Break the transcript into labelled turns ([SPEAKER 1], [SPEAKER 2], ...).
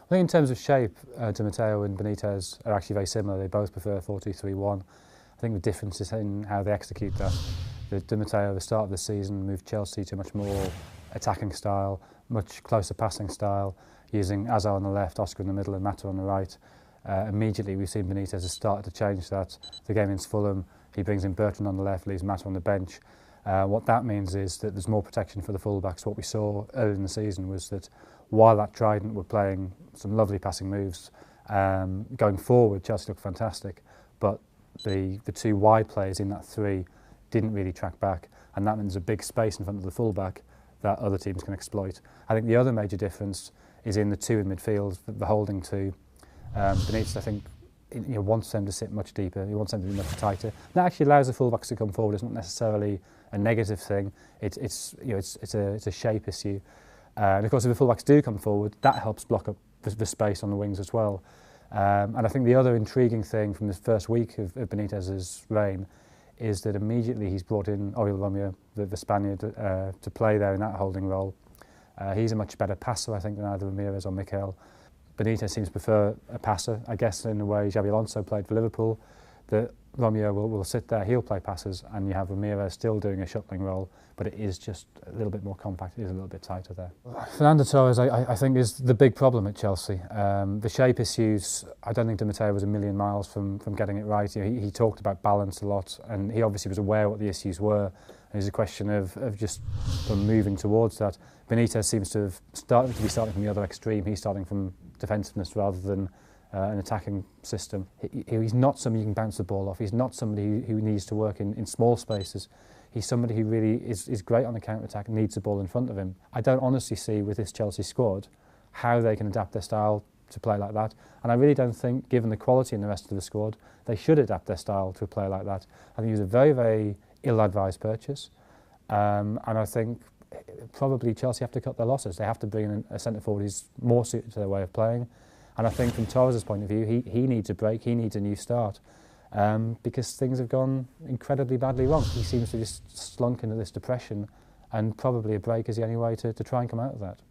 [SPEAKER 1] I think in terms of shape, Di Matteo and Benitez are actually very similar. They both prefer 4-2-3-1. I think the difference is in how they execute that. Di Matteo at the start of the season moved Chelsea to a much more attacking style, much closer passing style, using Azar on the left, Oscar in the middle and Mata on the right. Immediately we've seen Benitez has started to change that. The game against Fulham, he brings in Bertrand on the left, leaves Mata on the bench. What that means is that there's more protection for the fullbacks. What we saw earlier in the season was that while at Trident were playing some lovely passing moves, going forward Chelsea looked fantastic, but the two wide players in that three didn't really track back, and that means a big space in front of the fullback that other teams can exploit. I think the other major difference is in the two in midfield, the holding two. Benitez, I think, wants them to sit much deeper. He wants them to be much tighter. That actually allows the fullbacks to come forward. It's not necessarily a negative thing. It's a shape issue. And of course, if the fullbacks do come forward, that helps block up the space on the wings as well. And I think the other intriguing thing from the first week of Benitez's reign is that immediately he's brought in Oriol Romeu, the Spaniard, to play there in that holding role. He's a much better passer, I think, than either Ramirez or Mikel. Benitez seems to prefer a passer, I guess, in the way Xabi Alonso played for Liverpool. That Romeu will sit there, he'll play passes, and you have Ramirez still doing a shuttling role, but it is just a little bit more compact, it is a little bit tighter there. Fernando Torres, I think, is the big problem at Chelsea. The shape issues, I don't think Di Matteo was a million miles from getting it right. He talked about balance a lot, and he obviously was aware what the issues were. And it's a question of just moving towards that. Benitez seems to have starting from the other extreme. He's starting from defensiveness rather than an attacking system. He's not somebody you can bounce the ball off. He's not somebody who needs to work in small spaces. He's somebody who really is great on the counter-attack and needs the ball in front of him. I don't honestly see with this Chelsea squad how they can adapt their style to play like that. And I really don't think, given the quality in the rest of the squad, they should adapt their style to a play like that. I think it was a very, very ill-advised purchase. And I think probably Chelsea have to cut their losses. They have to bring in a centre-forward who's more suited to their way of playing. And I think from Torres' point of view, he needs a break, he needs a new start, because things have gone incredibly badly wrong. He seems to just slunk into this depression, and probably a break is the only way to try and come out of that.